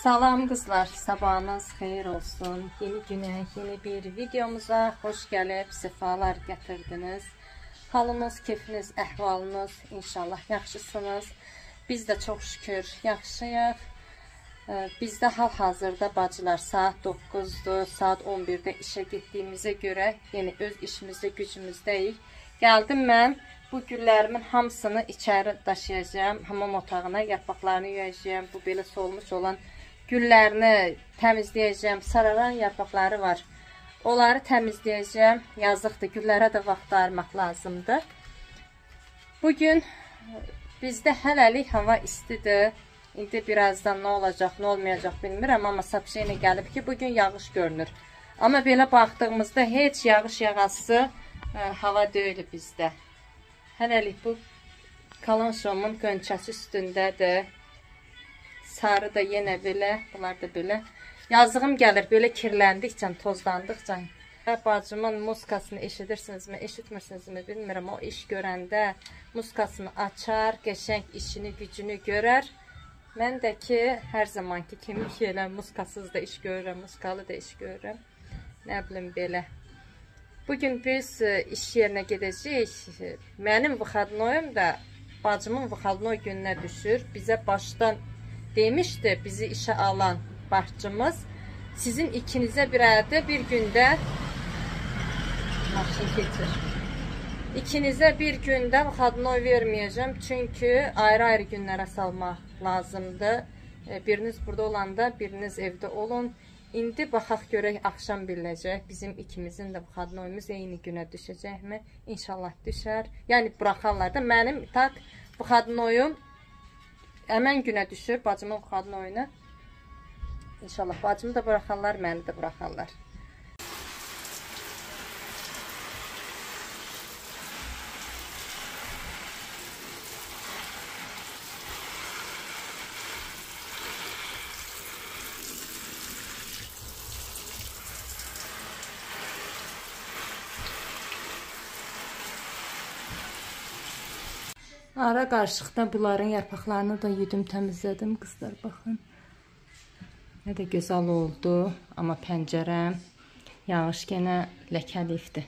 Salam kızlar, sabahınız xeyir olsun. Yeni güne, yeni bir videomuza hoş gəlib, sefalar gətirdiniz. Halınız, keyfiniz, əhvalınız inşallah yaxşısınız. Biz də çox şükür yaxşıyıq. Bizdə hal-hazırda bacılar saat 9'dur, saat 11'də işə getdiyimizə görə, yəni öz işimizdə, gücümüzdəyik. Gəldim mən, bu güllərimin hamısını içəri daşıyacağım, hamam otağına, yarpaqlarını yuyacağım. Bu belə solmuş olan güllərini təmizləyəcəm, sararan yarpaqları var. Onları təmizləyəcəm, yazıqdır, güllərə də vaxt ayırmaq lazımdır. Bugün bizdə hələlik hava istidir. İndi birazdan nə olacaq, nə olmayacaq bilmirəm, amma sapşeylə gəlib ki, bugün yağış görünür. Amma belə baxdığımızda heç yağış yağası hava deyil bizdə. Hələlik bu kalanşomun qönçəsi üstündədir. Sarı da yenə belə, bunlar da belə. Yazığım gəlir, belə kirləndikcə, tozlandıqca. Bacımın muskasını eşidirsinizmi, eşitmirsinizmi bilmirəm. O iş görəndə muskasını açar, qəşəng işini, gücünü görər. Mən də ki, hər zamanki kimi elə muskasız da iş görürəm, muskalı da iş görürəm. Nə bilim belə. Bugün biz iş yerinə gedəcəyik. Mənim vıxadnoyum da bacımın vıxadnoy gününə düşür. Bizə başdan demişdi, bizi işə alan başçımız. Sizin ikinizə bir əldə bir gündə maşın keçir. İkinizə bir gündə vıxadnoy verməyəcəm. Çünki ayrı-ayrı günlərə salmaq lazımdır. Biriniz burada olanda, biriniz evdə olun. İndi baxaq görək, axşam biləcək. Bizim ikimizin də vıxadnoyumuz eyni günə düşəcəkmi? İnşallah düşər. Yəni buraxarlar da. Mənim tak vıxadnoyum həmən günə düşür, bacımın vıxadnoyuna. İnşallah bacımı da buraxarlar, məni də buraxarlar. Ara qarışıqda bunların yarpaqlarını da yudum təmizlədim. Qızlar, baxın. Nə də gözəl oldu. Amma pəncərəm yağış yenə ləkəliyibdir.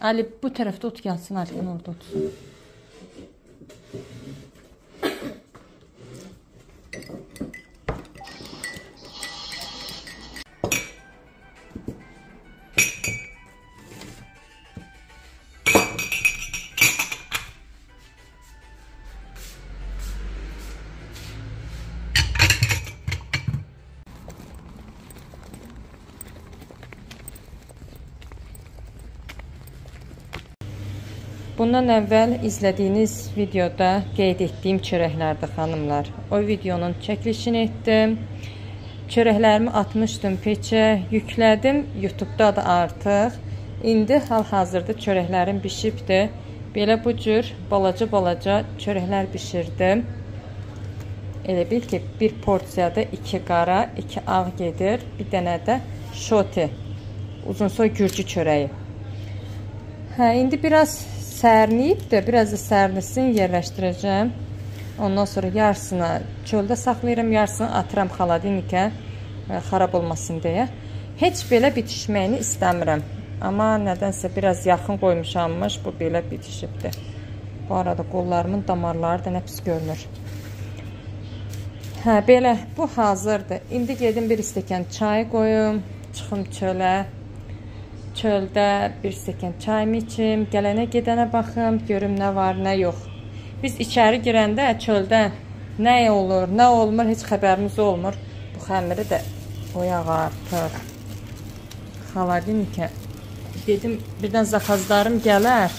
Ali, bu tərəfdə ot gəlsin, Ali'nin orada otsun. Bundan əvvəl izlədiyiniz videoda qeyd etdiyim çörəklərdir xanımlar. O videonun çəkilişini etdim. Çörəklərimi atmışdım peçə, yüklədim. YouTube'da da artıq. İndi hal-hazırda çörəklərim bişibdir. Belə bu cür balaca çörəklər bişirdim. Elə bil ki, bir porsiyada 2 qara, 2 ağ gedir. Bir dənə də şoti, uzunsoy gürcü çörəyi. İndi biraz sərniyib də, biraz da sərnisin yerləşdirəcəm. Ondan sonra yarısını çöldə saxlayıram, yarısını atıram xaladinikə, xarab olmasın deyə. Heç belə bitişməyini istəmirəm. Amma nədənsə biraz yaxın qoymuşammış, bu belə bitişibdir. Bu arada qollarımın damarları da nə pis görünür. Belə, bu hazırdır. İndi gedim bir stəkan çay qoyum, çıxım çölə. Çöldə bir stəkan çayımı içim, gələnə gedənə baxım, görüm nə var, nə yox. Biz içəri girəndə çöldə nə olur, nə olmur, heç xəbərimiz olmur. Bu xəmiri də oyaq artıq. Xaladinikə. Dedim, birdən zakazlarım gələr.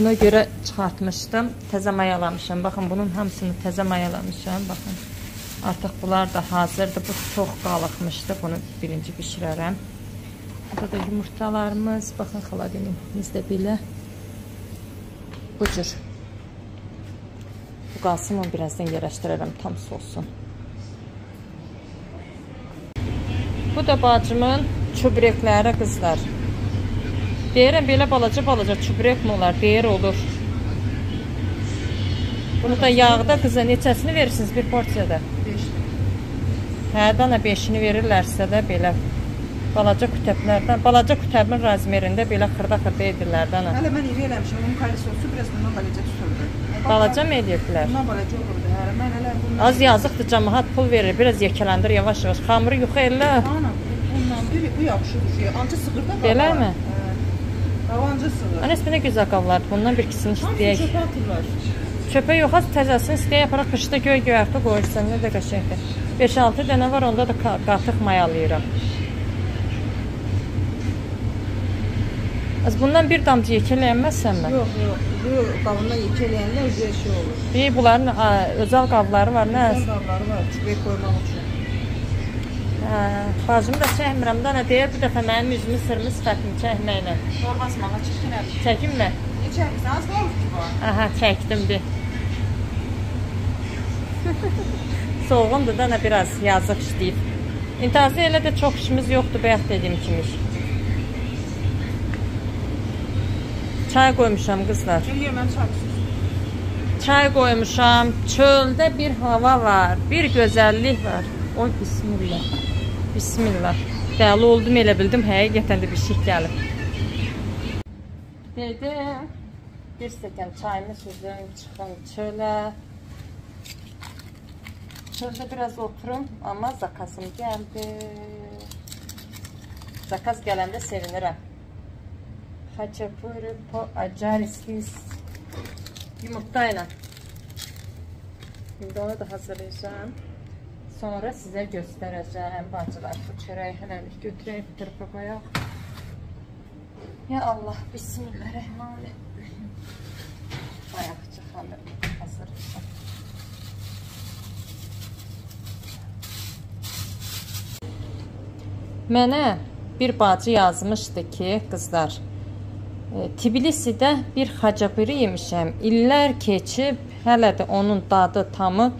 Ona görə çıxartmışdım. Təzə mayalamışam. Baxın, bunun hamısını təzə mayalamışam. Baxın, artıq bunlar da hazırdır. Bu çox qalıqmışdı. Bunu birinci bişirərəm. Burada da yumurtalarımız, baxın xaladinimiz də belə. Bu cür. Bu qalsın, onu birazdan yerləşdirərəm, tam soğusun. Bu da bacımın çöbrekləri qızlar. Deyirəm, belə balaca çubrek mi olar? Deyir, olur. Bunu da yağda qıza neçəsini verirsiniz bir porsiyada? 5. Hə, dana 5-ini verirlərsə də belə balaca kütəblərdən, balaca kütəbin razmerində belə xırda edirlər dana. Hələ mən iri eləmişim, onun kalisosu biraz bundan balaca tuturdu. Balaca mı edirdilər? Bundan balaca olurdu, hə. Mən hələ bundan... Az yazıqdır, cəmaat pul verir, biraz yekələndir, yavaş-yavaş. Xamırı yuxa elə. Ana, bundan biri, bu yaxşıdır şey. Ancaq sığırda qava. Belə mi? Qavancı sığır. Anəs, bir nə gözəl qavlardır, bundan bir ikisini istəyək. Çöpə atırlar. Çöpə yox, az təzəsini istəyək, yaparaq qışda göy-göyərtə qoyursan, nə də qəşəkdir. 5-6 dənə var, onda da qatıq mayalayıram. Az bundan bir damcı yekələyənməzsən mən? Yox, bu qavından yekələyəndə özü şey olur. Bunların özəl qavları var, nə? Özəl qavları var, çübək qoymaq üçün. Bacım da çəkmirəm, dana deyir, bir dəfə mənim üzümü sırmı sifətimi çəkməklə. Zor basmağa çəkinəm. Çəkim mi? Ne çəkirsən? Az var ki var. Aha, çəkdim bir. Soğuqumdur da biraz yazıq işləyib. İntazı elə də çox işimiz yoxdur, bayaq dediyim kimi. Çay qoymuşam qızlar. Mən çaysız. Çay qoymuşam. Çöldə bir hava var, bir gözəllik var. Oy, bismillah. Bismillah. Dəli oldum, elə bildim, həqiqətən də bir şey gəlib. Dedim, bir stəkan çayımı süzdüm, çıxdım çölə. Çöldə biraz oturum, amma zakazım gəldi. Zakaz gələndə sevinirəm. Haçapuri po acarislis yumurtayla. İndi onu da hazırlayacağım. Sonra sizə göstərəcəm. Bacılar, bu çörəyi hələlik götürək, bir tərəfə qoyaq. Ya Allah, bismillahirrahmanirrahim. Ayaqçı xanım hazır. Mənə bir bacı yazmışdı ki, qızlar, Tbilisidə bir xacapuri yemişəm. İllər keçib, hələ də onun dadı tamı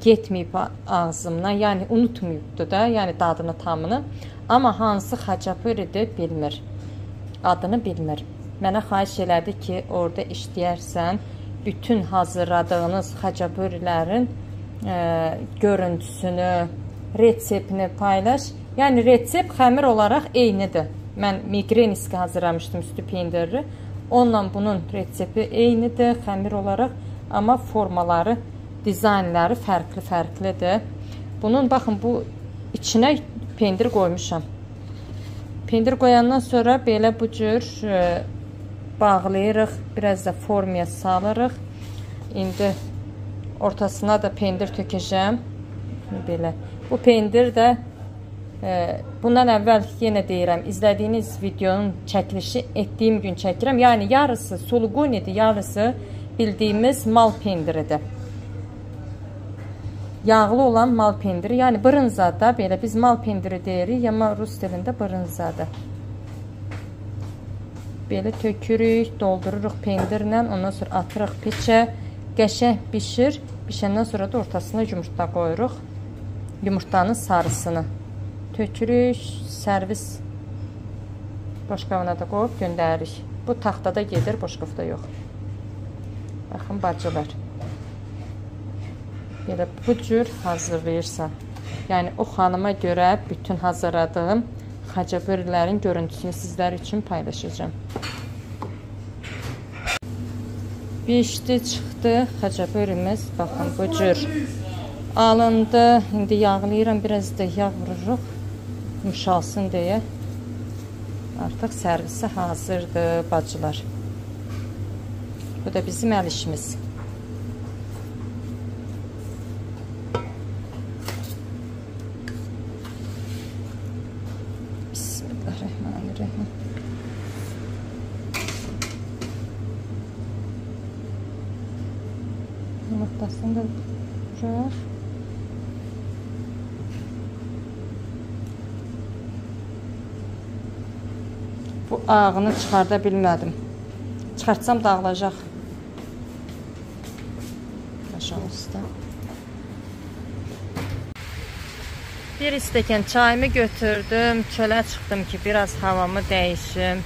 getməyib ağzımdan, yəni unutmayıbdı da, yəni dadını tamını. Amma hansı xacapuridir bilmir, adını bilmir. Mənə xahiş elədi ki, orada işləyərsən, bütün hazırladığınız xacapurilərin görüntüsünü, reseptini paylaş. Yəni resept xəmir olaraq eynidir. Mən migreniski hazırlamışdım üstü pendirli. Onunla bunun resepti eynidir xəmir olaraq, amma formaları, dizaynları fərqli-fərqlidir. Bunun, baxın, bu içinə pendir qoymuşam. Pendir qoyandan sonra belə bu cür bağlayırıq, biraz da formaya salırıq. İndi ortasına da pendir tökəcəm. Belə. Bu pendir də bundan əvvəl yenə deyirəm, izlədiyiniz videonun çəkilişi etdiyim gün çəkirəm. Yəni yarısı sulugunidir, yarısı bildiyimiz mal pendiridir. Yağlı olan mal pendiri, yəni brınzada, belə biz mal pendiri deyirik, amma rus dilində brınzadır. Belə tökürük, doldururuq pendirlə, ondan sonra atırıq peçə, qəşəng bişir. Bişəndən sonra da ortasına yumurta qoyuruq. Yumurtanın sarısını tökürük, servis boşqabına da qoyub göndəririk. Bu taxtada gedir, boşqabda yox. Baxın, bacılar. Belə bu cür hazırlayırsan. Yəni o xanıma görə bütün hazırladığım xacapurilərin görüntüsünü sizlər üçün paylaşacağım. Bişdi, çıxdı xacapurimiz. Baxın, bu cür alındı. İndi yağlayıram, biraz da yağ vururuq. Yumuşalsın deyə. Artıq servisi hazırdır, bacılar. Bu da bizim əl işimiz. Bismillahirrahmanirrahim. Yumurtasını da vurur. Bu ağını çıxarda bilmədim. Çıxartsam dağılacaq. Aşağıda. Bir stəkan çayımı götürdüm. Çölə çıxdım ki, biraz havamı dəyişim.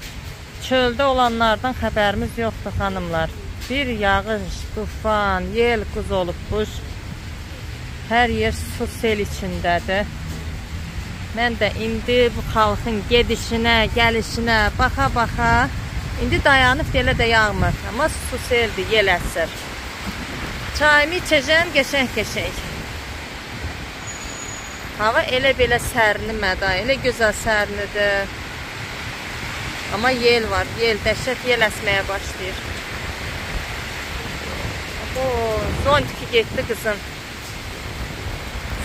çöldə olanlardan xəbərimiz yoxdur xanımlar. Bir yağış, tufan, yel quz olubmuş. Hər yer su sel içindədir. Mən də indi bu xalqın gedişinə, gəlişinə baxa-baxa indi dayanıb elə də yağmır. Amma su seldir, yel əsir. Çayımı içəcəm qəşəng-qəşəng. Hava elə belə sərinmədə, elə gözəl sərinidir. Amma yel var, yel, dəhşət yel əsməyə başlayır. Zontiki getdi qızım.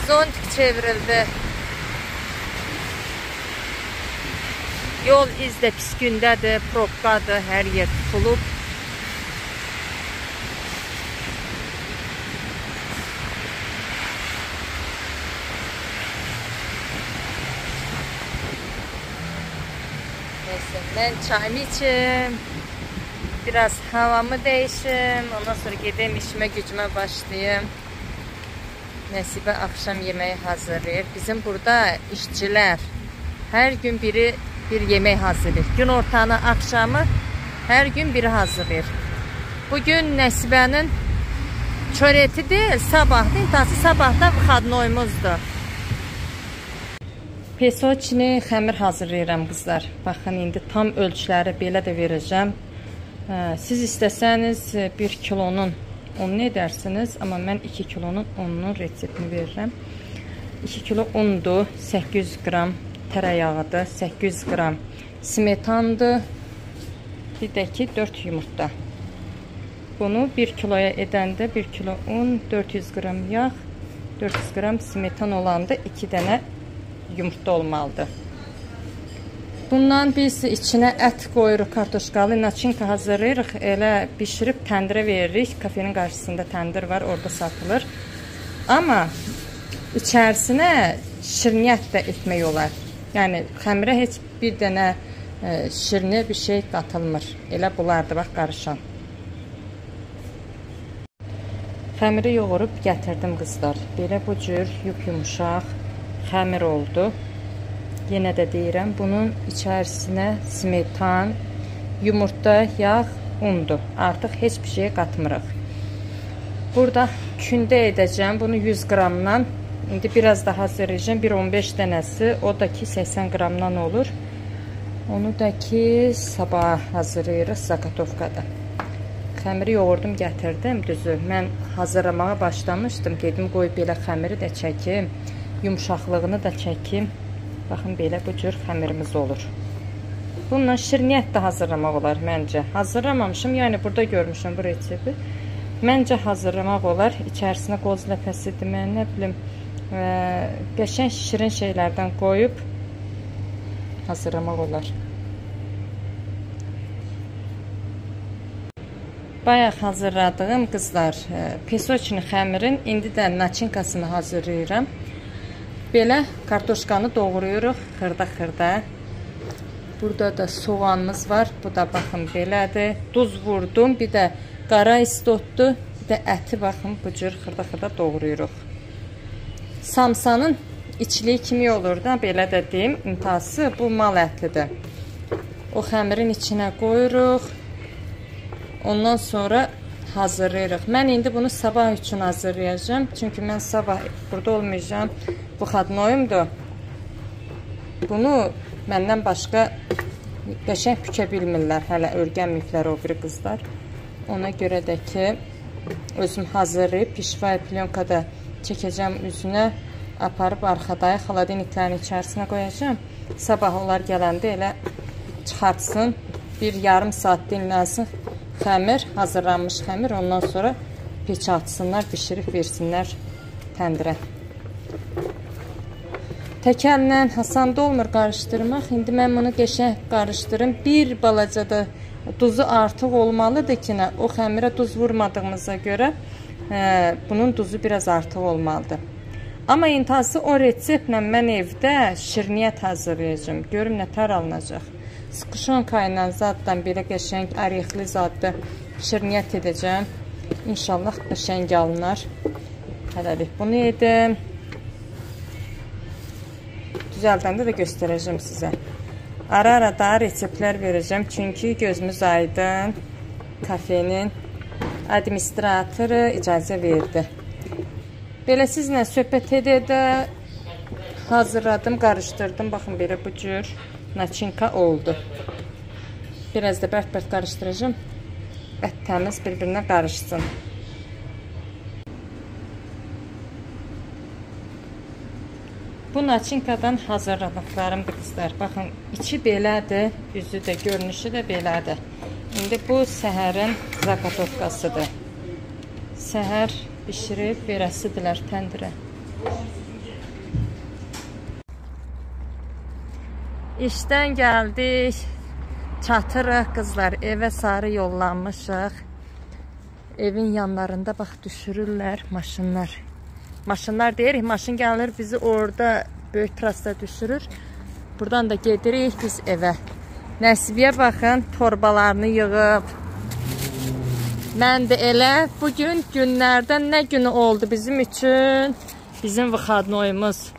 Zontik çevrildi. Yol izdə pis gündədir, probkadır, hər yer tutulub. Neyse, mən çayımı içim, biraz havamı dəyişim, ondan sonra gedəm işimə gücümə başlayayım. Nəsibə axşam yeməyi hazırlayır. Bizim burada işçilər hər gün biri bir yemək hazırlayır. Gün ortanı, axşamı hər gün biri hazırlayır. Bugün Nəsibənin çörəti deyil, sabahdır. İntası sabahda xadnoymuzdur. Pesoçini xəmir hazırlayıram qızlar. Baxın, indi tam ölçüləri belə də verəcəm. Siz istəsəniz 1 kilonun ununu edərsiniz, amma mən 2 kilonun ununun reseptini verirəm. 2 kilo undur, 800 qram tərəyağıdır, 800 qram smetandır, bir də ki 4 yumurta. Bunu 1 kiloya edəndə 1 kilo un, 400 qram yağ, 400 qram smetan olanda 2 dənə yumurta olmalıdır. Bundan biz içinə ət qoyuruq, kartoşkalı, načinka hazırlayırıq, elə bişirib təndirə veririk. Kafenin qarşısında təndir var, orada satılır. Amma içərisinə şirniyyət də etmək olar. Yəni, xəmirə heç bir dənə şirni bir şey qatılmır. Elə bunlardır, bax, qarışan. Xəmiri yoğurub gətirdim qızlar. Belə bu cür yumuşaq xəmir oldu. Yenə də deyirəm, bunun içərisinə smetan, yumurta, yağ, undur. Artıq heç bir şey qatmırıq. Burada kündə edəcəm, bunu 100 qramdan. İndi biraz da hazırlayacağım, 1-15 dənəsi, o da ki 80 qramdan olur. Onu da ki sabah hazırlayırıq zakatovkada. Xəmiri yoğurdum, gətirdim, düzü. Mən hazırlamağa başlamışdım, gedim qoy belə xəmiri də çəkim, yumuşaqlığını da çəkim. Baxın, belə bu cür xəmirimiz olur. Bununla şirniyyət də hazırlamaq olar məncə. Hazırlamamışım, yəni burada görmüşəm bu resepti. Məncə hazırlamaq olar. İçərisinə qoz ləpəsidir, mən nə bilim, qəşəng şirin şeylərdən qoyub hazırlamaq olar. Bayaq hazırladığım qızlar pesoçini xəmirin, indi də naçinkasını hazırlayıram. Belə kartoşkanı doğrayırıq xırda-xırda. Burada da soğanımız var. Bu da baxın belədir. Duz vurdum. Bir də qara istotdu. Bir də əti baxın bu cür xırda-xırda doğrayırıq. Samsanın içliyi kimi olur da, belə də deyim. İntası bu mal ətlidir. O xəmirin içinə qoyuruq. Ondan sonra hazırlayırıq. Mən indi bunu sabah üçün hazırlayacağım. Çünki mən sabah burada olmayacağım. Bu xadnoyumdur. Bunu məndən başqa qəşəng bükə bilmirlər. Hələ örgənməyiblər o biri qızlar. Ona görə də ki, özüm hazırlayıb pişvay plyonkada çəkəcəm üzünə, aparıb arxadaya xaladeniklərin içərisinə qoyacağım. Sabah onlar gələndə elə çıxartsın. Bir yarım saat dinlənsin. Xəmir, hazırlanmış xəmir, ondan sonra peçə atsınlar, bişirib versinlər təndirə. Təkəllə hasanda olmur qarışdırmaq. İndi mən bunu qəşəng qarışdırım. Bir balaca da duzu artıq olmalıdır ki, o xəmirə duz vurmadığımıza görə bunun duzu biraz artıq olmalıdır. Amma intası o reseptlə mən evdə şirniyyət hazırlayacağım. Görüm nətər alınacaq. Skuşonka ilə zaddan belə qəşəng, arixli zadda şirniyyət edəcəm. İnşallah qəşəng alınar. Hələlik bunu edim. Düzəldəndə də göstərəcəm sizə. Ara-ara da reseptlər verəcəm, çünki gözümüz aydın kafenin administratoru icazə verdi. Belə sizlə söhbət edə hazırladım, qarışdırdım. Baxın, belə bu cür načinka oldu. Biraz da bərk-bərk qarışdıracağım. Ət təmiz bir-birinə qarışsın. Bu načinkadan hazırladıqlarımdır qızlar. Baxın, içi belədir, üzü də, görünüşü də belədir. İndi bu səhərin zaqatovkasıdır. Səhər bişirib verəsidirlər təndirə. İşdən gəldik, çatırıq qızlar, evə sarı yollanmışıq. Evin yanlarında bax düşürürlər maşınlar. Maşınlar deyirik, maşın gəlir bizi orada böyük trasda düşürür. Buradan da gedirik biz evə. Nəsibiyə baxın, torbalarını yığıb. Mən də elə bugün günlərdən nə günü oldu bizim üçün? Bizim vıxadnoyumuz,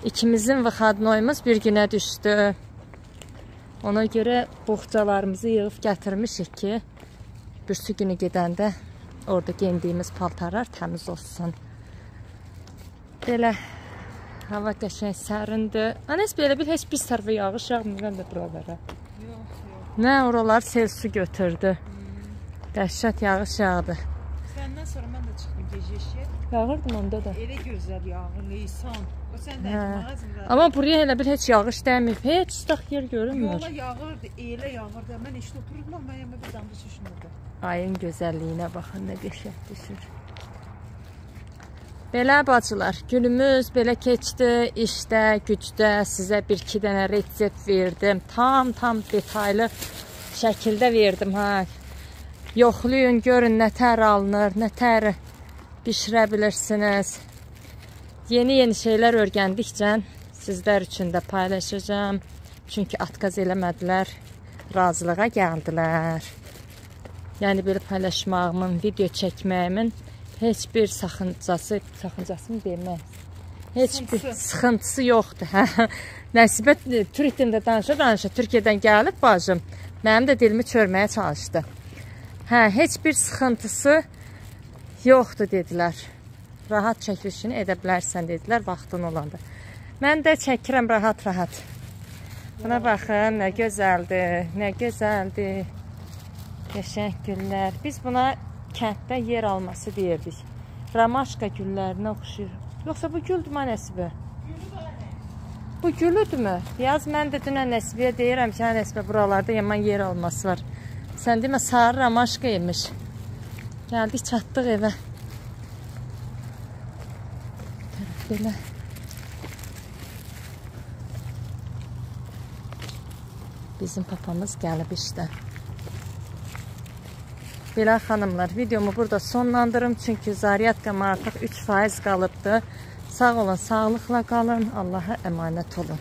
ikimizin vıxadnoyumuz bir günə düşdü. Ona görə boğçalarımızı yığıb gətirmişik ki, bürsü günü gedəndə orada geyindiyimiz paltarlar təmiz olsun. Belə hava qəşəng sərindir. Anəs belə bil, heç bir tərəfə yağış yağmır da buralara. Yox. Nə, oralar sel su götürdü. Dəhşət yağış yağdı. Səndən sonra mən də çıxdım gecəşiyə. Yağırdım onda da. Elə gözəl yağır, Leysan. O sən də mağazında. Amma buraya elə bil heç yağış dəymir. Heç tutaq yer görünmür. Yola yağırdı, elə yağırdı. Mən işdə otururdum, mən bir damla şişinirdi. Ayın gözəlliyinə baxın, nə qəşəng düşür. Belə bacılar, günümüz belə keçdi, işdə, gücdə sizə bir-iki dənə resept verdim. Tam detaylı şəkildə verdim. Yoxlayın, görün nə tər alınır, nə tər bişirə bilirsiniz. Yeni şeylər öyrəndikcə sizlər üçün də paylaşacağım. Çünki atqaz eləmədilər, razılığa gəldilər. Yəni belə paylaşmağımın, video çəkməyimin heç bir sakıncasını demək. Heç bir sıxıntısı yoxdur. Nəsibə Türkiyədə danışa, Türkiyədən gəlib bacım, mənim də dilimi çörməyə çalışdı. Heç bir sıxıntısı yoxdur dedilər. Rahat çəkilişini edə bilərsən dedilər, vaxtın olanda. Mən də çəkirəm rahat. Buna baxın, nə gözəldir, nə gözəldir. Qəşəng güllər. Biz buna kənddə yer alması deyirdik. Ramaşka güllərinə oxşuyur. Yoxsa bu güldür mü Nəsibə? Bu gülüdür mü? Yaz, mən də dünən Nəsibəyə deyirəm ki, Nəsibə buralarda yaman yer alması var. Sən demə, sarı ramaşka imiş. Gəldik, çatdıq evə. Belə. Bizim papamız gəlib işdə. Belə xanımlar, videomu burada sonlandırım. Çünki zaryatkam artıq 3% qalıbdır. Sağ olun, sağlıqla qalın. Allaha əmanət olun.